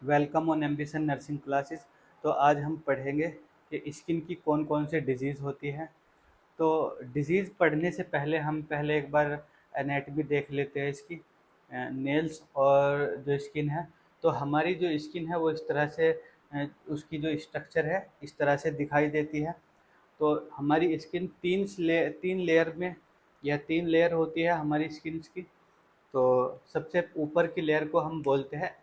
Welcome on ambition nursing classes. तो आज हम पढ़ेंगे कि स्किन की कौन कौन से डिजीज़ होती हैं। तो डिजीज़ पढ़ने से पहले हम पहले एक बार एनाटॉमी देख लेते हैं इसकी। नेल्स और जो स्किन है, तो हमारी जो स्किन है वो इस तरह से उसकी जो स्ट्रक्चर है इस तरह से दिखाई देती है। तो हमारी स्किन तीन लेयर में या तीन लेयर होती है हमारी स्किन की। तो सबसे ऊपर की लेयर को हम बोलते हैं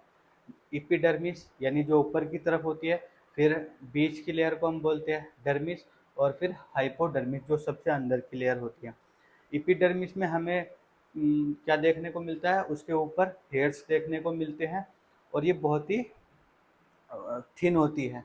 एपिडर्मिस, यानी जो ऊपर की तरफ होती है। फिर बीच की लेयर को हम बोलते हैं डर्मिस, और फिर हाइपोडर्मिस जो सबसे अंदर की लेयर होती है। एपिडर्मिस में हमें क्या देखने को मिलता है, उसके ऊपर हेयर्स देखने को मिलते हैं और ये बहुत ही थिन होती है।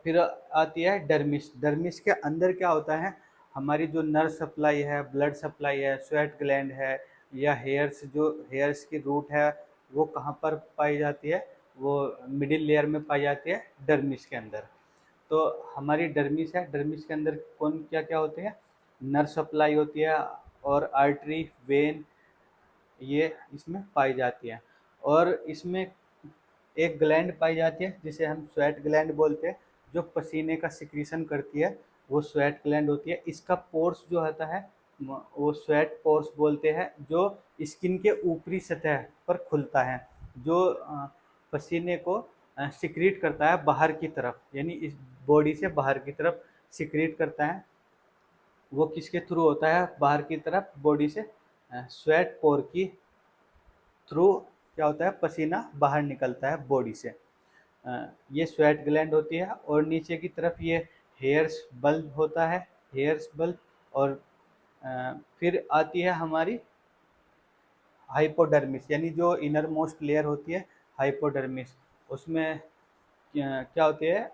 फिर आती है डर्मिस। डर्मिस के अंदर क्या होता है, हमारी जो नर्व सप्लाई है, ब्लड सप्लाई है, स्वेट ग्लैंड है, या हेयर्स की रूट है, वो कहाँ पर पाई जाती है, वो मिडिल लेयर में पाई जाती है डर्मिस के अंदर। तो हमारी डर्मिस है, डर्मिस के अंदर कौन क्या क्या होते हैं, नर्व सप्लाई होती है और आर्टरी वेन, ये इसमें पाई जाती है। और इसमें एक ग्लैंड पाई जाती है जिसे हम स्वेट ग्लैंड बोलते हैं, जो पसीने का सिक्रीशन करती है, वो स्वेट ग्लैंड होती है। इसका पोर्स जो होता है वो स्वेट पोर्स बोलते हैं, जो स्किन के ऊपरी सतह पर खुलता है, जो पसीने को सिक्रीट करता है बाहर की तरफ, यानी इस बॉडी से बाहर की तरफ सिक्रीट करता है। वो किसके थ्रू होता है, बाहर की तरफ बॉडी से स्वेट पोर की थ्रू क्या होता है, पसीना बाहर निकलता है बॉडी से। ये स्वेट ग्लैंड होती है। और नीचे की तरफ ये हेयर्स बल्ब होता है, हेयर्स बल्ब। और फिर आती है हमारी हाइपोडर्मिस, यानी जो इनर मोस्ट लेयर होती है हाइपोडर्मिस। उसमें क्या होती है,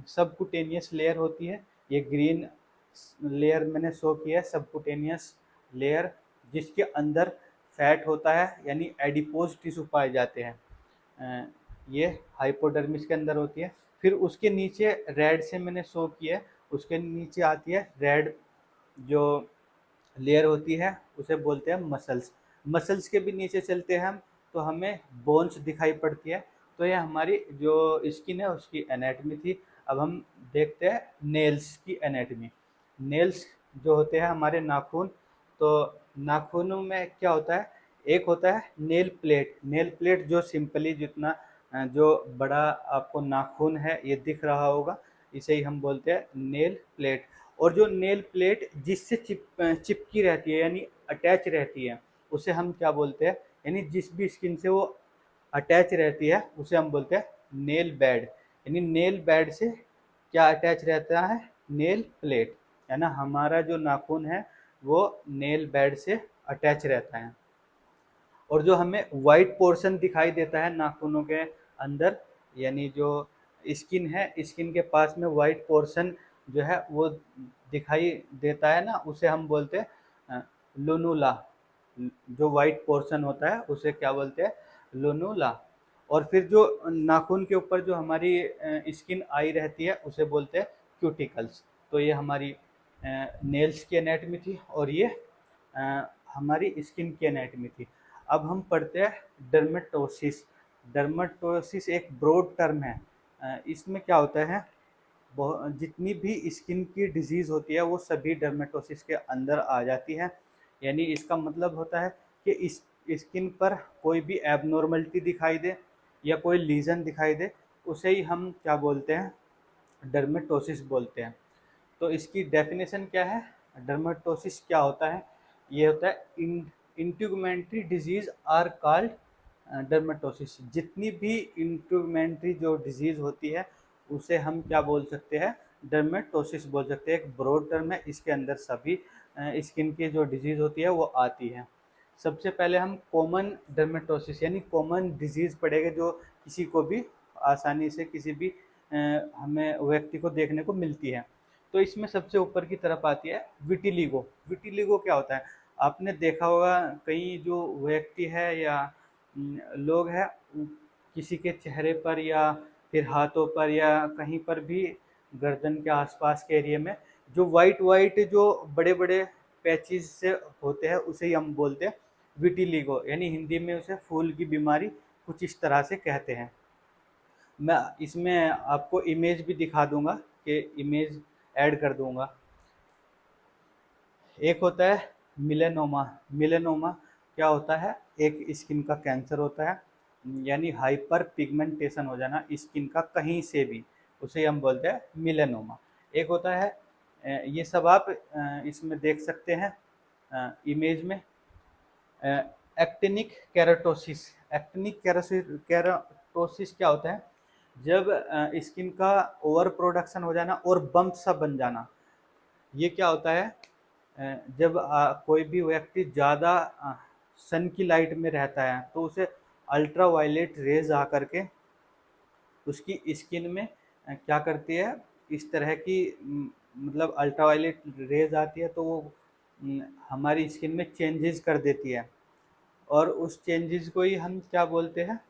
सबकुटेनियस लेयर होती है। ये ग्रीन लेयर मैंने शो किया है, सबकुटेनियस लेयर, जिसके अंदर फैट होता है, यानी एडिपोज टिश्यू पाए जाते हैं। ये हाइपोडर्मिस के अंदर होती है। फिर उसके नीचे रेड से मैंने शो किया है, उसके नीचे आती है रेड जो लेयर होती है, उसे बोलते हैं मसल्स। मसल्स के भी नीचे चलते हैं हम, तो हमें बोन्स दिखाई पड़ती है। तो ये हमारी जो स्किन है उसकी एनाटमी थी। अब हम देखते हैं नेल्स की एनाटमी। नेल्स जो होते हैं हमारे नाखून, तो नाखूनों में क्या होता है, एक होता है नेल प्लेट। नेल प्लेट जो सिंपली जितना जो बड़ा आपको नाखून है ये दिख रहा होगा, इसे ही हम बोलते हैं नेल प्लेट। और जो नेल प्लेट जिससे चिपकी रहती है, यानी अटैच रहती है, उसे हम क्या बोलते हैं, यानी जिस भी स्किन से वो अटैच रहती है उसे हम बोलते हैं नेल बेड। यानी नेल बेड से क्या अटैच रहता है, नेल प्लेट, है ना। हमारा जो नाखून है वो नेल बेड से अटैच रहता है। और जो हमें वाइट पोर्शन दिखाई देता है नाखूनों के अंदर, यानी जो स्किन है, स्किन के पास में वाइट पोर्शन जो है वो दिखाई देता है ना, उसे हम बोलते हैं लुनुला। जो वाइट पोर्शन होता है उसे क्या बोलते हैं, लुनुला। और फिर जो नाखून के ऊपर जो हमारी स्किन आई रहती है उसे बोलते हैं क्यूटिकल्स। तो ये हमारी नेल्स की एनाटमी थी और ये अ, हमारी स्किन की एनाटमी थी। अब हम पढ़ते हैं डर्मेटोसिस। डर्मेटोसिस एक ब्रॉड टर्म है। इसमें क्या होता है, जितनी भी स्किन की डिजीज़ होती है वो सभी डर्मेटोसिस के अंदर आ जाती है। यानी इसका मतलब होता है कि इस स्किन पर कोई भी एबनॉर्मलिटी दिखाई दे या कोई लीजन दिखाई दे, उसे ही हम क्या बोलते हैं, डर्मेटोसिस बोलते हैं। तो इसकी डेफिनेशन क्या है, डर्मेटोसिस क्या होता है, ये होता है इंट्यूगमेंट्री डिजीज आर कॉल्ड डर्मेटोसिस। जितनी भी इंट्यूगमेंट्री जो डिजीज होती है उसे हम क्या बोल सकते हैं, डर्मेटोसिस बोल सकते हैं। एक ब्रॉड टर्म है, इसके अंदर सभी स्किन की जो डिजीज होती है वो आती है। सबसे पहले हम कॉमन डर्मेटोसिस यानी कॉमन डिजीज पढ़ेंगे, जो किसी को भी आसानी से किसी भी हमें व्यक्ति को देखने को मिलती है। तो इसमें सबसे ऊपर की तरफ आती है विटिलिगो। विटिलिगो क्या होता है, आपने देखा होगा कई जो व्यक्ति है या लोग हैं, किसी के चेहरे पर या फिर हाथों पर या कहीं पर भी गर्दन के आसपास के एरिया में जो वाइट वाइट जो बड़े बड़े पैचेस से होते हैं उसे ही हम बोलते हैं विटिलिगो, यानी हिंदी में उसे फूल की बीमारी कुछ इस तरह से कहते हैं। मैं इसमें आपको इमेज भी दिखा दूंगा कि इमेज ऐड कर दूंगा। एक होता है मिलेनोमा। मिलेनोमा क्या होता है? एक स्किन का कैंसर होता है, यानी हाइपर पिगमेंटेशन हो जाना स्किन का कहीं से भी, उसे हम बोलते हैं मिलेनोमा। एक होता है ये सब आप इसमें देख सकते हैं इमेज में, एक्टिनिक केराटोसिस। एक्टिनिक केराटोसिस क्या होता है? जब स्किन का ओवर प्रोडक्शन हो जाना और बम्प सा बन जाना। ये क्या होता है? जब कोई भी व्यक्ति ज़्यादा सन की लाइट में रहता है तो उसे अल्ट्रा वायलेट रेज आकर के उसकी स्किन में क्या करती है, इस तरह की मतलब अल्ट्रा वायलेट रेज आती है तो वो हमारी स्किन में चेंजेस कर देती है, और उस चेंजेस को ही हम क्या बोलते हैं?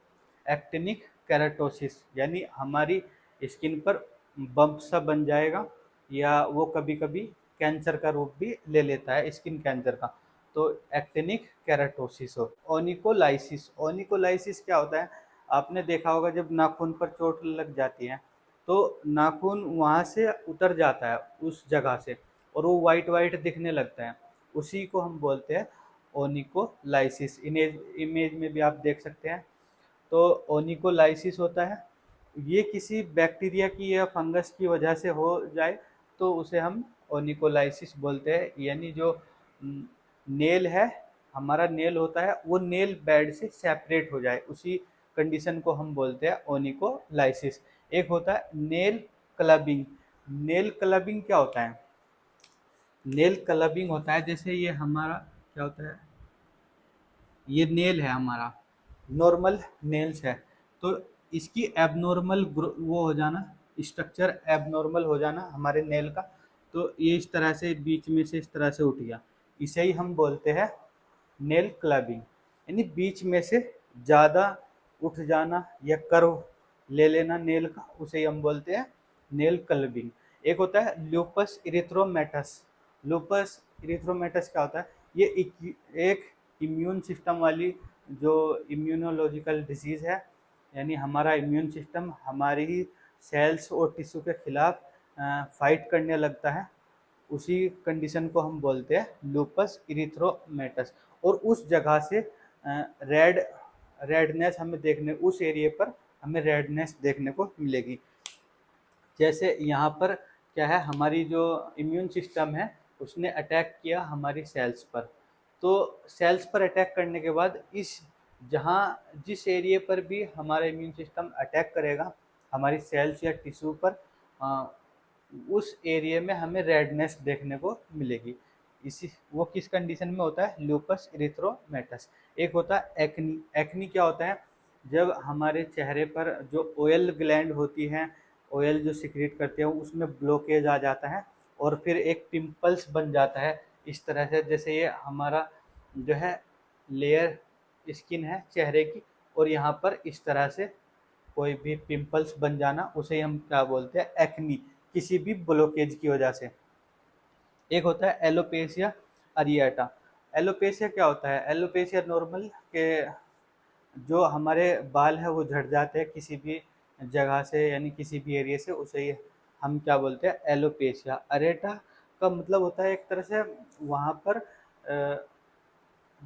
Actinic keratosis. यानी हमारी स्किन पर बम्प सा बन जाएगा, या वो कभी कभी कैंसर का रूप भी ले लेता है, स्किन कैंसर का। तो एक्टिनिक केराटोसिस हो। ओनिकोलाइसिस। ओनिकोलाइसिस क्या होता है? आपने देखा होगा जब नाखून पर चोट लग जाती है तो नाखून वहाँ से उतर जाता है उस जगह से, और वो वाइट वाइट दिखने लगता है, उसी को हम बोलते हैं ओनिकोलाइसिस। इमेज में भी आप देख सकते हैं। तो ओनिकोलाइसिस होता है, ये किसी बैक्टीरिया की या फंगस की वजह से हो जाए तो उसे हम ओनिकोलाइसिस बोलते हैं। यानी जो नेल है, हमारा नेल होता है, वो नेल बेड से सेपरेट हो जाए, उसी कंडीशन को हम बोलते हैं ओनिकोलाइसिस। एक होता है नेल क्लबिंग। नेल क्लबिंग क्या होता है? नेल क्लबिंग होता है जैसे ये हमारा क्या होता है, ये नेल है हमारा, नॉर्मल नेल्स है, तो इसकी एबनॉर्मल वो हो जाना, स्ट्रक्चर एबनॉर्मल हो जाना हमारे नेल का, तो ये इस तरह से बीच में से इस तरह से उठ गया, इसे ही हम बोलते हैं नेल क्लबिंग। यानी बीच में से ज़्यादा उठ जाना या कर्व ले लेना नेल का, उसे ही हम बोलते हैं नेल क्लबिंग। एक होता है लूपस इरिथ्रोमेटस। लूपस इरिथ्रोमेटस क्या होता है? ये एक इम्यून सिस्टम वाली जो इम्यूनोलॉजिकल डिजीज़ है, यानी हमारा इम्यून सिस्टम हमारी ही सेल्स और टिश्यू के खिलाफ फाइट करने लगता है, उसी कंडीशन को हम बोलते हैं लूपस इरिथ्रोमेटस। और उस जगह से रेड रेडनेस हमें देखने, उस एरिया पर हमें रेडनेस देखने को मिलेगी। जैसे यहाँ पर क्या है, हमारी जो इम्यून सिस्टम है उसने अटैक किया हमारी सेल्स पर, तो सेल्स पर अटैक करने के बाद जहाँ जिस एरिया पर भी हमारा इम्यून सिस्टम अटैक करेगा हमारी सेल्स या टिश्यू पर, उस एरिया में हमें रेडनेस देखने को मिलेगी। इसी वो किस कंडीशन में होता है? लूपस इरिथ्रोमेटस। एक होता है एक्नी। एक्नी क्या होता है? जब हमारे चेहरे पर जो ऑयल ग्लैंड होती हैं, ऑयल जो सिक्रीट करते हैं, उसमें ब्लॉकेज आ जाता है और फिर एक पिंपल्स बन जाता है इस तरह से, जैसे ये हमारा जो है लेयर स्किन है चेहरे की, और यहाँ पर इस तरह से कोई भी पिंपल्स बन जाना, उसे हम क्या बोलते हैं? एक्नी, किसी भी ब्लॉकेज की वजह से। एक होता है एलोपेशिया अरिएटा। एलोपेशिया क्या होता है? एलोपेशिया नॉर्मल के जो हमारे बाल है वो झड़ जाते हैं किसी भी जगह से, यानी किसी भी एरिया से, उसे ही हम क्या बोलते हैं? एलोपेशिया। अरेटा का मतलब होता है एक तरह से वहाँ पर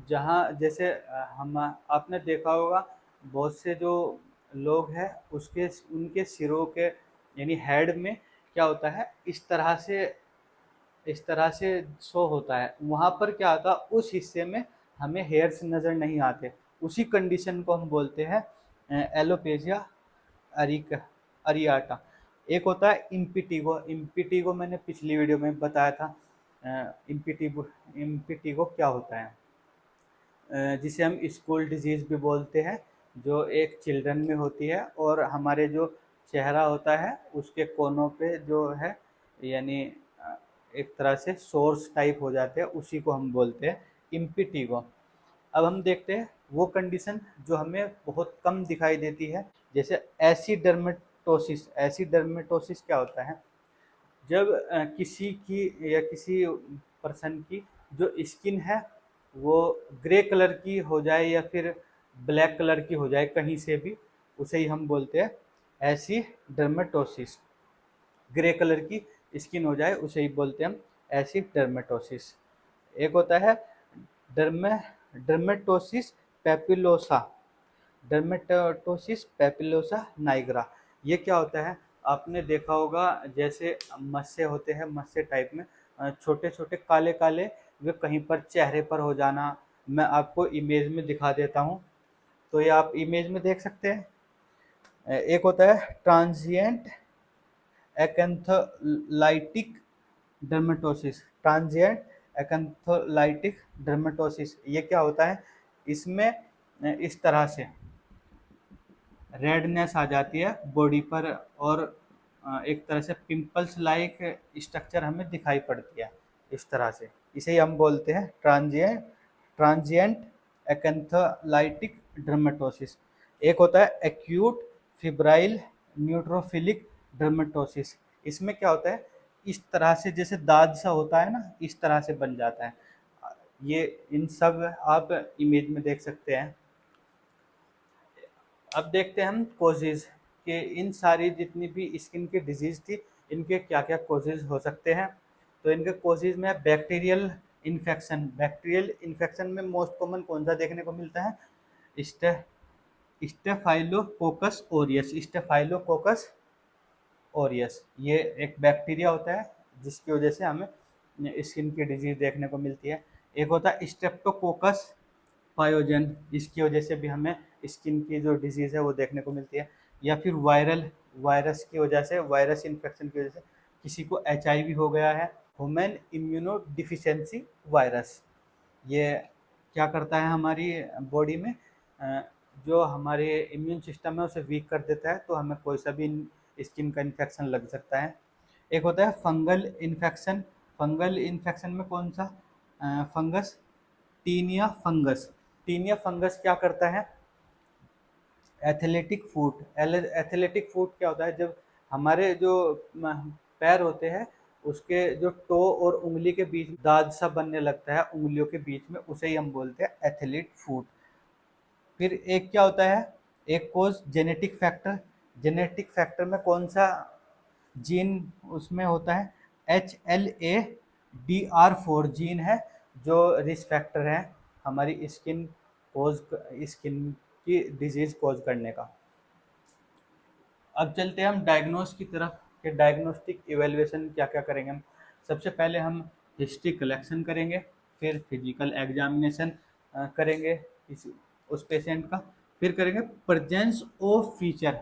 जहाँ जैसे हम आपने देखा होगा बहुत से जो लोग हैं उसके उनके सिरों के यानी हेड में क्या होता है, इस तरह से शो होता है, वहाँ पर क्या आता है उस हिस्से में हमें हेयर्स नज़र नहीं आते, उसी कंडीशन को हम बोलते हैं एलोपेशिया अरिका अरियाटा। एक होता है इम्पिटिगो। इम्पिटिगो मैंने पिछली वीडियो में बताया था। इम्पिटिगो इम्पिटिगो क्या होता है? जिसे हम स्कूल डिजीज़ भी बोलते हैं, जो एक चिल्ड्रन में होती है और हमारे जो चेहरा होता है उसके कोनों पे जो है, यानी एक तरह से सोर्स टाइप हो जाते हैं, उसी को हम बोलते हैं इम्पिटिगो। अब हम देखते हैं वो कंडीशन जो हमें बहुत कम दिखाई देती है, जैसे एसिडर्मेटोसिस। एसिडर्मेटोसिस क्या होता है? जब किसी की या किसी पर्सन की जो स्किन है वो ग्रे कलर की हो जाए या फिर ब्लैक कलर की हो जाए कहीं से भी, उसे ही हम बोलते हैं एसिडर्मेटोसिस, ग्रे कलर की स्किन हो जाए उसे ही बोलते हैं हम एसिडर्मेटोसिस। एक होता है डर्मे डर्मेटोसिस पेपिलोसा, डर्मेटोसिस पेपिलोसा नाइग्रा। ये क्या होता है, आपने देखा होगा जैसे मस्से होते हैं, मस्से टाइप में छोटे छोटे काले काले, वे कहीं पर चेहरे पर हो जाना। मैं आपको इमेज में दिखा देता हूँ, तो ये आप इमेज में देख सकते हैं। एक होता है ट्रांजिएंट एकैंथोलाइटिक डर्मेटोसिस, ट्रांजिएंट एकैंथोलाइटिक डर्मेटोसिस। ये क्या होता है, इसमें इस तरह से रेडनेस आ जाती है बॉडी पर, और एक तरह से पिंपल्स लाइक स्ट्रक्चर हमें दिखाई पड़ती है इस तरह से। इसे ही हम बोलते हैं ट्रांजिएंट एकैंथोलाइटिक डर्मेटोसिस। एक होता है एक्यूट फिब्राइल न्यूट्रोफिलिक डर्मेटोसिस। इसमें क्या होता है, इस तरह से जैसे दाद सा होता है ना, इस तरह से बन जाता है। ये इन सब आप इमेज में देख सकते हैं। अब देखते हैं हम कोजेज कि इन सारी जितनी भी स्किन की डिजीज थी, इनके क्या क्या कोजेज हो सकते हैं। तो इनके कोजेज में बैक्टीरियल इन्फेक्शन। बैक्टीरियल इन्फेक्शन में मोस्ट कॉमन कौन सा देखने को मिलता है, stay staphylococcus Orius. Staphylococcus Orius ये एक बैक्टीरिया होता है जिसकी वजह से हमें स्किन की डिजीज देखने को मिलती है। एक होता है स्ट्रेप्टोकोकस पायोजन, इसकी वजह से भी हमें स्किन की जो डिजीज़ है वो देखने को मिलती है। या फिर वायरस की वजह से, वायरस इन्फेक्शन की वजह से किसी को HIV हो गया है, ह्यूमन इम्यूनो डिफिशियंसी वायरस। ये क्या करता है हमारी बॉडी में, जो हमारे इम्यून सिस्टम है उसे वीक कर देता है, तो हमें कोई सा भी स्किन का इन्फेक्शन लग सकता है। एक होता है फंगल इन्फेक्शन। फंगल इन्फेक्शन में कौन सा fungus, tinea fungus. Tinea fungus क्या करता है, एथलेटिक फूट। एथलेटिक फूट क्या होता है, जब हमारे जो पैर होते हैं उसके जो टो और उंगली के बीच दाद सा बनने लगता है उंगलियों के बीच में, उसे ही हम बोलते हैं एथलीट फूट। फिर एक क्या होता है, एक कोज जेनेटिक फैक्टर। जेनेटिक फैक्टर में कौन सा जीन उसमें होता है, HLA-DR4 जीन है जो रिस्क फैक्टर है हमारी स्किन की डिजीज कॉज करने का। अब चलते हैं हम डायग्नोस की तरफ कि डायग्नोस्टिक इवेल्युएशन क्या क्या करेंगे हम। सबसे पहले हम हिस्ट्री कलेक्शन करेंगे, फिर फिजिकल एग्जामिनेशन करेंगे उस पेशेंट का, फिर करेंगे प्रेजेंस ऑफ फीचर,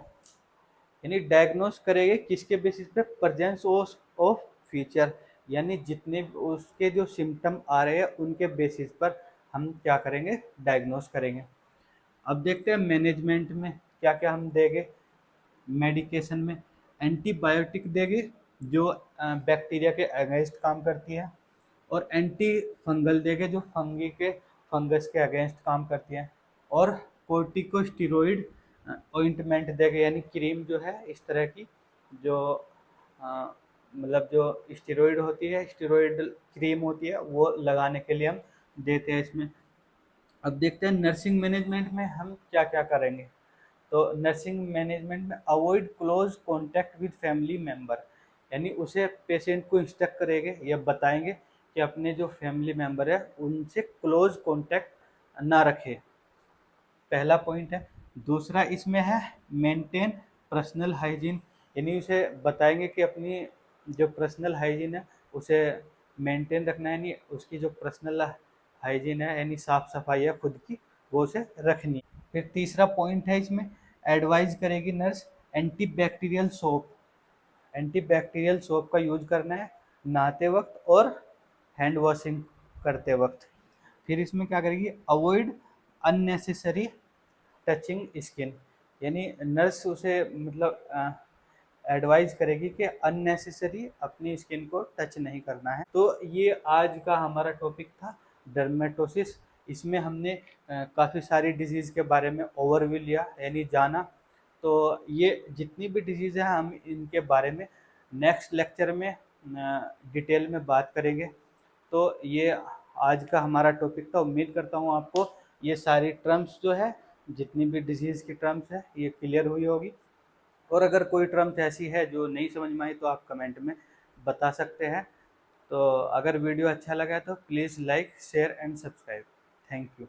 यानी डायग्नोस करेंगे किसके बेसिस पे, प्रेजेंस ऑफ फीचर, यानी जितने उसके जो सिम्टम आ रहे हैं उनके बेसिस पर हम क्या करेंगे, डायग्नोस करेंगे। अब देखते हैं मैनेजमेंट में क्या क्या हम देंगे। मेडिकेशन में एंटीबायोटिक देंगे जो बैक्टीरिया के अगेंस्ट काम करती है, और एंटी फंगल देंगे जो फंगस के अगेंस्ट काम करती है, और कोर्टिकोस्टेरॉइड ऑइंटमेंट देंगे, यानी क्रीम जो है इस तरह की, जो मतलब जो स्टेरॉइड होती है, स्टेरॉइड क्रीम होती है, वो लगाने के लिए हम देते हैं इसमें। अब देखते हैं नर्सिंग मैनेजमेंट में हम क्या क्या करेंगे। तो नर्सिंग मैनेजमेंट में avoid close contact with family member, यानी उसे पेशेंट को इंस्ट्रक्ट करेंगे या बताएंगे कि अपने जो फैमिली मेम्बर है उनसे क्लोज कॉन्टैक्ट ना रखे, पहला पॉइंट है। दूसरा इसमें है मेंटेन पर्सनल हाइजीन, यानी उसे बताएंगे कि अपनी जो पर्सनल हाइजीन है उसे मेंटेन रखना है, यानी उसकी जो पर्सनल हाइजीन है यानी साफ सफाई है खुद की, वो उसे रखनी है। फिर तीसरा पॉइंट है इसमें, एडवाइज करेगी nurse antibacterial soap. Antibacterial soap का यूज करना है नहाते वक्त और हैंड वॉशिंग करते वक्त। फिर इसमें क्या करेगी, अवॉइड अननेसेसरी टचिंग स्किन, यानी नर्स उसे मतलब एडवाइस करेगी कि अननेसेसरी अपनी स्किन को टच नहीं करना है। तो ये आज का हमारा टॉपिक था डर्मेटोसिस। इसमें हमने काफ़ी सारी डिजीज़ के बारे में ओवरव्यू लिया, यानी जाना। तो ये जितनी भी डिजीज़ है हम इनके बारे में नेक्स्ट लेक्चर में डिटेल में बात करेंगे। तो ये आज का हमारा टॉपिक था। उम्मीद करता हूँ आपको ये सारी टर्म्स जो है, जितनी भी डिजीज़ की टर्म्स है, ये क्लियर हुई होगी। और अगर कोई टर्म्स ऐसी है जो नहीं समझ में आई तो आप कमेंट में बता सकते हैं। तो अगर वीडियो अच्छा लगा तो please like share and subscribe. Thank you.